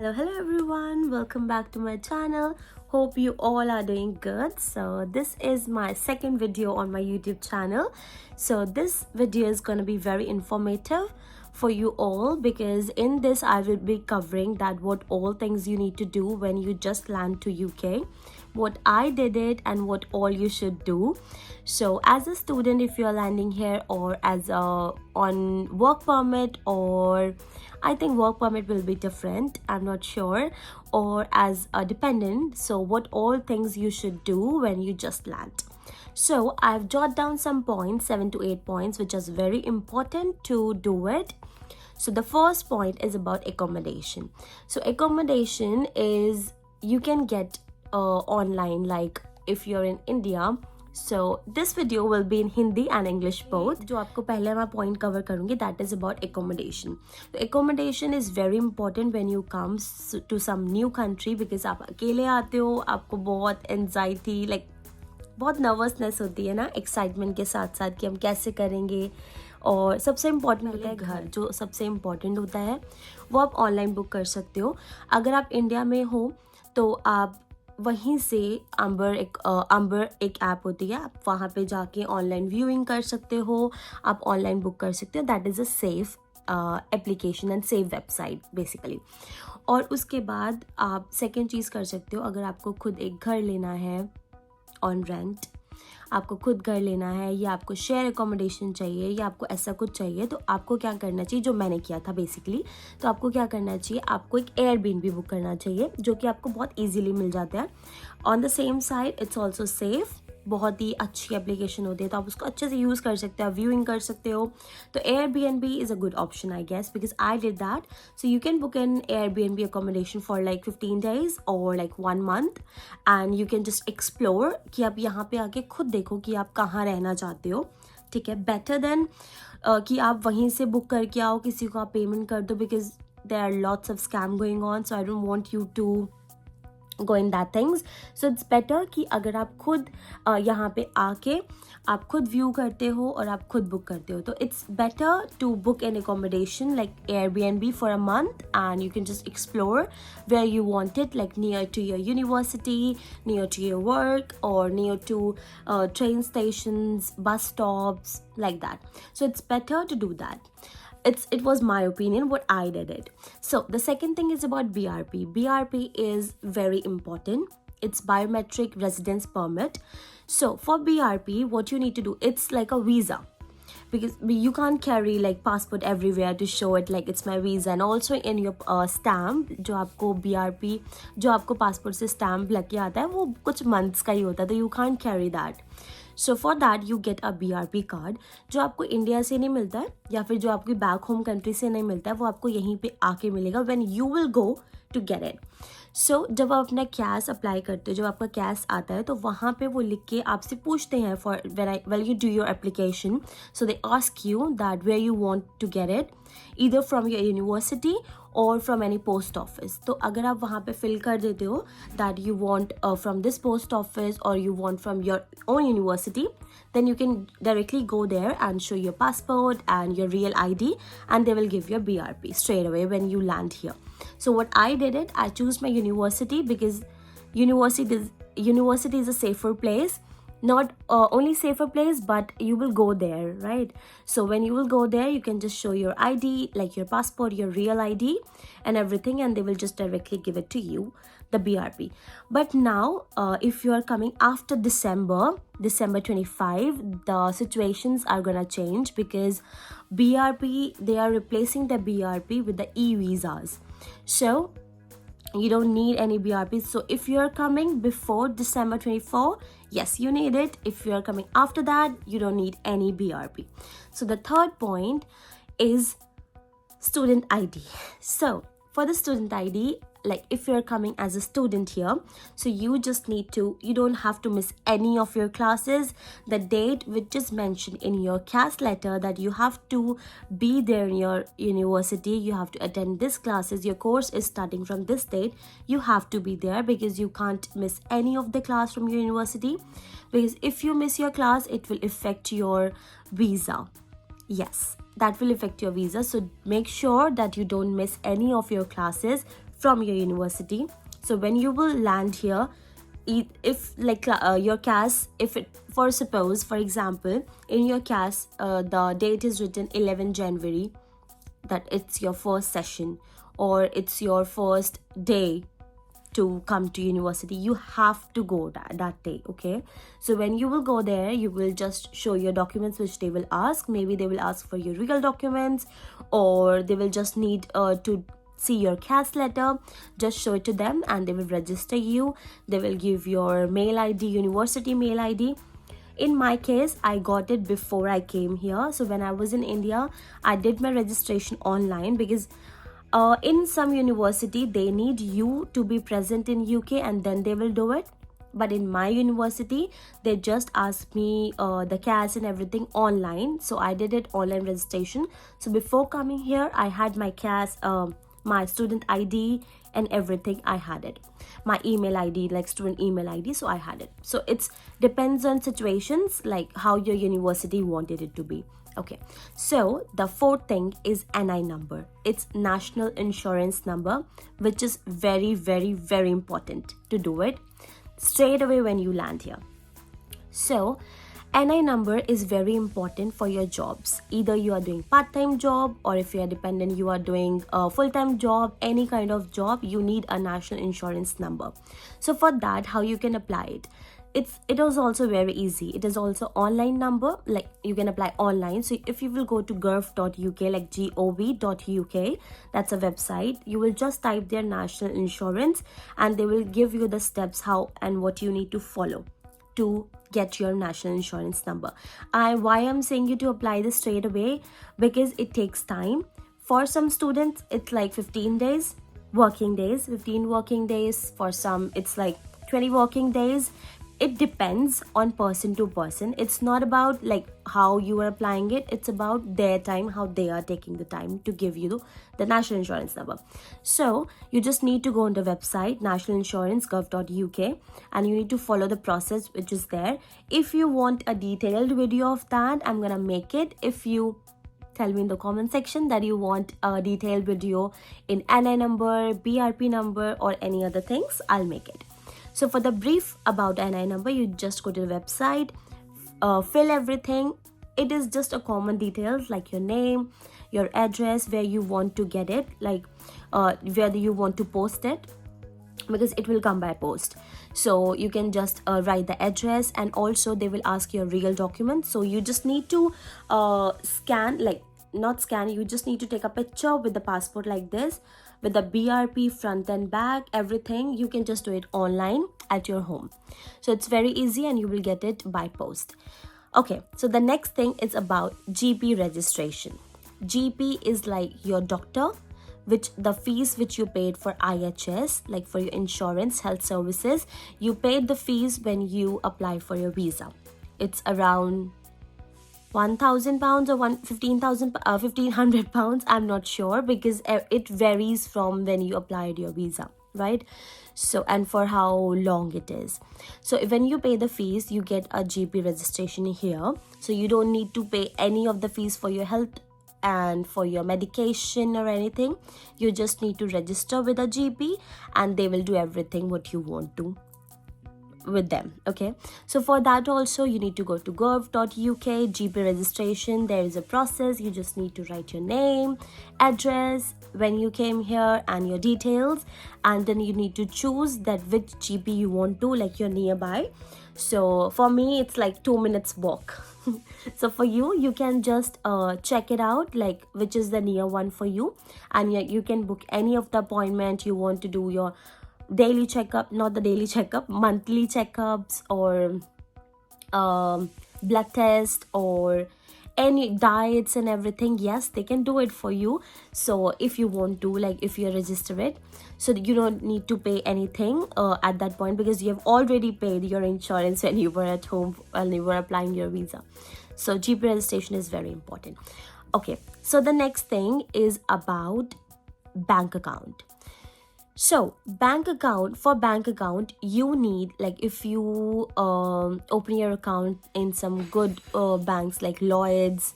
Hello everyone, welcome back to my channel. Hope you all are doing good. So this is my second video on my YouTube channel. So this video is going to be very informative for you all, because in this I will be covering that what all things you need to do when you just land to UK, what I did it, and what all you should do. So as a student, if you're landing here, or as a on work permit, or I think work permit will be different, I'm not sure, or as a dependent, so what all things you should do when you just land. So I've jotted down some points, 7 to 8 points, which is very important to do it. So the first point is about accommodation. So accommodation is you can get online, like if you're in India. So this video will be in Hindi and English both. जो आपको पहले मैं point cover करूँगी, that is about accommodation. So accommodation is very important when you come to some new country, because आप अकेले आते हो, आपको बहुत anxiety, like बहुत नर्वसनेस होती है ना एक्साइटमेंट के साथ साथ कि हम कैसे करेंगे. और सबसे इम्पॉर्टेंट होता है घर, जो सबसे इम्पॉर्टेंट होता है वो आप ऑनलाइन बुक कर सकते हो. अगर आप इंडिया में हो तो आप वहीं से अंबर एक ऐप होती है, आप वहाँ पे जाके ऑनलाइन व्यूइंग कर सकते हो, आप ऑनलाइन बुक कर सकते हो. That is a safe application and safe website basically. और उसके बाद आप सेकेंड चीज़ कर सकते हो, अगर आपको खुद एक घर लेना है ऑन रेंट, आपको खुद घर लेना है, या आपको शेयर एकोमोडेशन चाहिए, या आपको ऐसा कुछ चाहिए, तो आपको क्या करना चाहिए, जो मैंने किया था बेसिकली. तो आपको क्या करना चाहिए, आपको एक एयरबीएनबी बुक करना चाहिए, जो कि आपको बहुत इजीली मिल जाता है. On the same side it's also safe, बहुत ही अच्छी एप्लीकेशन होती है, तो आप उसको अच्छे से यूज़ कर सकते हो, व्यूइंग कर सकते हो. तो Airbnb is a good option I guess, because I did that. So you can book an Airbnb accommodation for like 15 days और like 1 month, and you can just explore कि आप यहाँ पे आके खुद देखो कि आप कहाँ रहना चाहते हो. ठीक है, बेटर देन कि आप वहीं से बुक करके आओ, किसी को आप पेमेंट कर दो, because there are lots of scam going on. So I don't want you to go in that things. So it's better कि अगर आप खुद यहाँ पे आके आप खुद व्यू करते हो और आप खुद बुक करते हो, तो it's better to book an accommodation like Airbnb for a month, and you can just explore where you want it, like near to your university, near to your work, or near to train stations, bus stops, like that. So it's better to do that. It was my opinion what I did it. So the second thing is about BRP. BRP is very important. It's biometric residence permit. So for BRP, what you need to do, it's like a visa, because you can't carry like passport everywhere to show it like it's my visa. And also in your stamp, जो आपको BRP, जो आपको passport से stamp लग के आता है, वो कुछ months का ही होता है, तो you can't carry that. So for that you get a BRP card, जो आपको इंडिया से नहीं मिलता है, या फिर जो आपकी बैक होम कंट्री से नहीं मिलता है, वो आपको यहीं पे आके मिलेगा when you will go to get it. So जब आप अपना कैश अप्लाई करते हो, जब आपका कैश आता है, तो वहाँ पे वो लिख के आपसे पूछते हैं for when you do your application. So they ask you that where you want to get it, either from your university or from any post office. तो अगर आप वहाँ पे fill कर देते हो that you want from this post office or you want from your own university, then you can directly go there and show your passport and your real ID, and they will give you a BRP straight away when you land here. So what I did it, I choose my university, because university is a safer place. Not only safer place, but you will go there, right? So when you will go there, you can just show your ID, like your passport, your real ID and everything, and they will just directly give it to you, the BRP. But now if you are coming after December 25, the situations are gonna change, because BRP, they are replacing the BRP with the e-visas. So you don't need any BRP. So if you're coming before December 24, yes, you need it. If you're coming after that, you don't need any BRP. So the third point is student ID. So for the student ID, like if you're coming as a student here, so you don't have to miss any of your classes. The date which is mentioned in your CAS letter, that you have to be there in your university, you have to attend this classes, your course is starting from this date, you have to be there, because you can't miss any of the class from your university, because if you miss your class, it will affect your visa. Yes, that will affect your visa. So make sure that you don't miss any of your classes from your university. So when you will land here, if like your CAS, if it, for example, in your CAS the date is written 11 January, that it's your first session or it's your first day to come to university, you have to go that day. Okay, so when you will go there, you will just show your documents which they will ask. Maybe they will ask for your real documents, or they will just need to see your CAS letter. Just show it to them and they will register you. They will give your mail ID, university mail ID. In my case, I got it before I came here. So when I was in India, I did my registration online, because in some university they need you to be present in UK and then they will do it. But in my university, they just asked me the CAS and everything online, so I did it online registration. So before coming here, I had my CAS, my student ID and everything. I had it, my email ID, like student email ID, so I had it. So it's depends on situations, like how your university wanted it to be. Okay, so the fourth thing is NI number. It's national insurance number, which is very, very, very important to do it straight away when you land here. So NI number is very important for your jobs. Either you are doing part-time job, or if you are dependent, you are doing a full-time job, any kind of job, you need a national insurance number. So for that, how you can apply it? It is also very easy. It is also online number, like you can apply online. So if you will go to gov.uk, like gov.uk, that's a website, you will just type their national insurance and they will give you the steps how and what you need to follow to get your national insurance number. Why I'm saying you to apply this straight away, because it takes time. For some students it's like 15 days working days, 15 working days. For some it's like 20 working days. It depends on person to person. It's not about like how you are applying it, it's about their time, how they are taking the time to give you the national insurance number. So you just need to go on the website national insurance gov.uk and you need to follow the process which is there. If you want a detailed video of that, I'm gonna make it. If you tell me in the comment section that you want a detailed video in NI number, BRP number, or any other things, I'll make it. So for the brief about NI number, you just go to the website, fill everything. It is just a common details like your name, your address, where you want to get it, like where you want to post it, because it will come by post. So you can just write the address, and also they will ask your real documents. So you just need to scan, like not scan, you just need to take a picture with the passport like this, with the BRP front and back, everything. You can just do it online at your home. So it's very easy and you will get it by post. Okay, so the next thing is about GP registration. GP is like your doctor, which the fees which you paid for IHS, like for your insurance, health services, you paid the fees when you apply for your visa. It's around £1,000 or 1,500 pounds. I'm not sure, because it varies from when you applied your visa, right? So, and for how long it is. So when you pay the fees, you get a GP registration here. So you don't need to pay any of the fees for your health and for your medication or anything. You just need to register with a GP and they will do everything what you want to with them. Okay, so for that also you need to go to gov.uk, GP registration. There is a process. You just need to write your name, address, when you came here, and your details, and then you need to choose that which GP you want to, like you're nearby. So for me it's like 2 minutes walk. So for you can just check it out, like which is the near one for you, and you can book any of the appointment you want to do, your daily checkup, not the daily checkup, monthly checkups, or blood test, or any diets and everything. Yes, they can do it for you. So if you want to, like if you register it, so you don't need to pay anything at that point, because you have already paid your insurance when you were at home, when you were applying your visa. So GP registration is very important. Okay, so the next thing is about bank account. So bank account, for bank account you need, like if you open your account in some good banks like Lloyds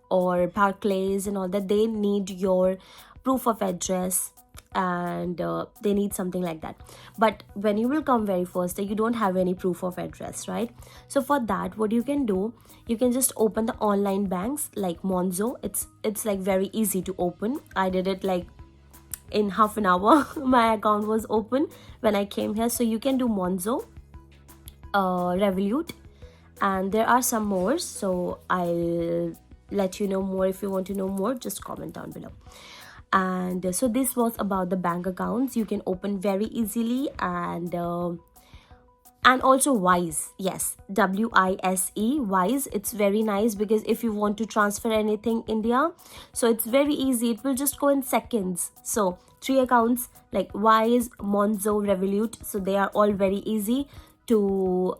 or Barclays and all that, they need your proof of address, and they need something like that. But when you will come very first day, you don't have any proof of address, right? So for that, what you can do, you can just open the online banks like Monzo. It's like very easy to open. I did it like in half an hour. My account was open when I came here. So you can do Monzo, Revolut, and there are some more, so I'll let you know more. If you want to know more, just comment down below. And so this was about the bank accounts you can open very easily. And also Wise, yes, WISE, Wise. It's very nice because if you want to transfer anything India, so it's very easy. It will just go in seconds. So 3 accounts like Wise, Monzo, Revolut, so they are all very easy to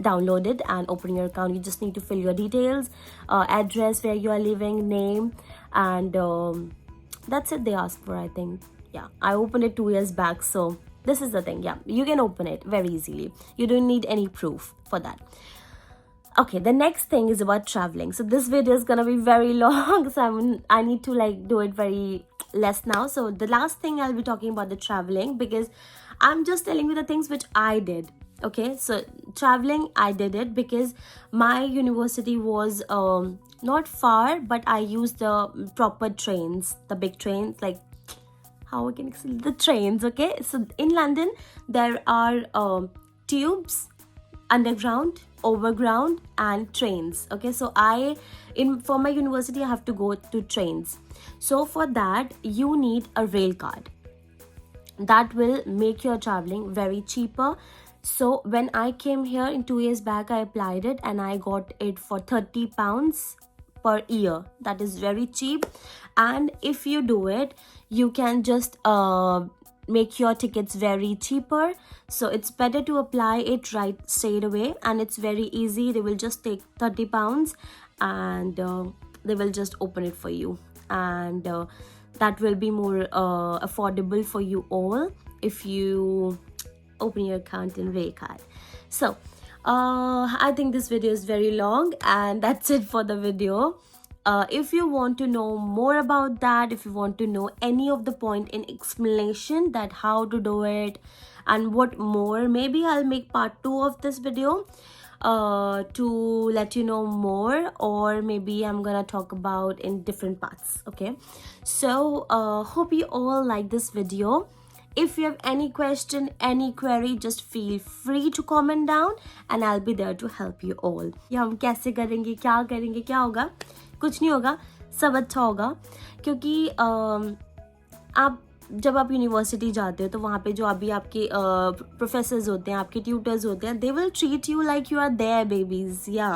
download it and open your account. You just need to fill your details, address where you are living, name, and that's it they ask for, I think. Yeah, I opened it 2 years back, so this is the thing. Yeah, you can open it very easily. You don't need any proof for that. Okay, the next thing is about traveling. So this video is gonna be very long, so I need to like do it very less now. So the last thing I'll be talking about the traveling, because I'm just telling you the things which I did. Okay, so traveling, I did it because my university was not far, but I used the proper trains, the big trains, like how I can explain the trains. Okay, so in London there are tubes, underground, overground, and trains. Okay, so for my university I have to go to trains. So for that you need a rail card. That will make your traveling very cheaper. So when I came here in 2 years back, I applied it and I got it for £30 per year. That is very cheap. And if you do it, you can just make your tickets very cheaper. So it's better to apply it right straight away, and it's very easy. They will just take £30 and they will just open it for you, and that will be more affordable for you all if you open your account in Raycard. So I think this video is very long, and that's it for the video. If you want to know more about that, if you want to know any of the point in explanation that how to do it and what more, maybe I'll make part 2 of this video to let you know more, or maybe I'm gonna talk about in different parts. Okay, so hope you all like this video. If you have any question, any query, just feel free to comment down and I'll be there to help you all. ये हम कैसे करेंगे, क्या होगा? कुछ नहीं होगा, सब अच्छा होगा, क्योंकि आप जब आप यूनिवर्सिटी जाते हो तो वहाँ पे जो अभी आपके प्रोफेसर्स होते हैं, आपके ट्यूटर्स होते हैं, they will treat you like you are their babies. या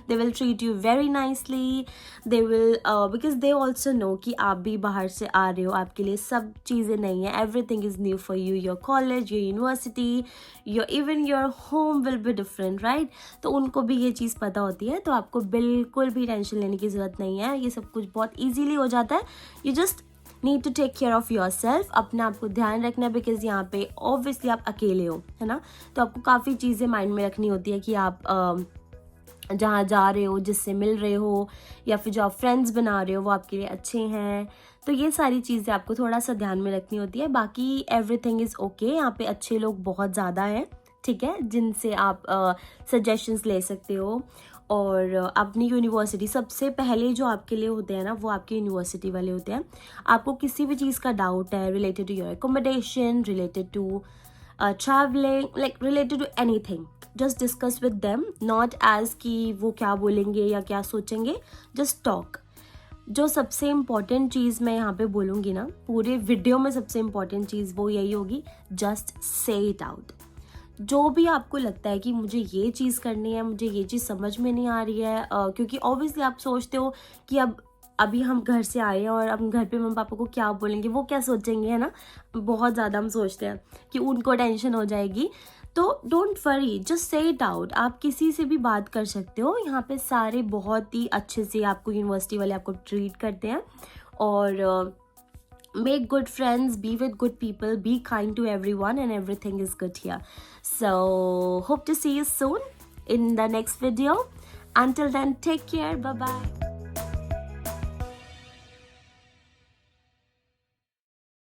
they will treat you very nicely. They will because they also know कि आप भी बाहर से आ रहे हो, आपके लिए सब चीज़ें नहीं है. Everything is new for you. Your college, your university, even your home will be different, right? तो उनको भी ये चीज़ पता होती है, तो आपको बिल्कुल भी टेंशन लेने की ज़रूरत नहीं है. ये सब कुछ बहुत ईजीली हो जाता है. You just need to take care of yourself. अपने आप को ध्यान रखना है, बिकॉज यहाँ पे ऑब्वियसली आप अकेले हो, है ना? तो आपको काफ़ी चीज़ें माइंड में रखनी होती है कि आप जहाँ जा रहे हो, जिससे मिल रहे हो, या फिर जो आप फ्रेंड्स बना रहे हो वो आपके लिए अच्छे हैं. तो ये सारी चीज़ें आपको थोड़ा सा ध्यान में रखनी होती है. बाकी एवरीथिंग इज़ ओके. यहाँ पे अच्छे लोग बहुत ज़्यादा हैं, ठीक है, जिनसे आप सजेशंस ले सकते हो. और अपनी यूनिवर्सिटी सबसे पहले जो आपके लिए होते हैं ना, वो आपकी यूनिवर्सिटी वाले होते हैं. आपको किसी भी चीज़ का डाउट है related to your accommodation, related to travelling, like related to anything, just discuss with them. Not as कि वो क्या बोलेंगे या क्या सोचेंगे, जस्ट टॉक. जो सबसे इम्पॉर्टेंट चीज़ मैं यहाँ पे बोलूँगी ना, पूरे वीडियो में सबसे इम्पॉर्टेंट चीज़ वो यही होगी, जस्ट से इट आउट. जो भी आपको लगता है कि मुझे ये चीज़ करनी है, मुझे ये चीज़ समझ में नहीं आ रही है, क्योंकि ऑब्वियसली आप सोचते हो कि अभी हम घर से आए हैं और हम घर पे मम्मी पापा को क्या बोलेंगे, वो क्या सोचेंगे, है ना? बहुत ज़्यादा हम सोचते हैं कि उनको टेंशन हो जाएगी. तो don't worry, just say it out. आप किसी से भी बात कर सकते हो. यहाँ पे सारे बहुत ही अच्छे से आपको यूनिवर्सिटी वाले आपको ट्रीट करते हैं. और make good friends, be with good people, be kind to everyone, and everything is good here. So hope to see you soon in the next video. Until then, take care. Bye bye.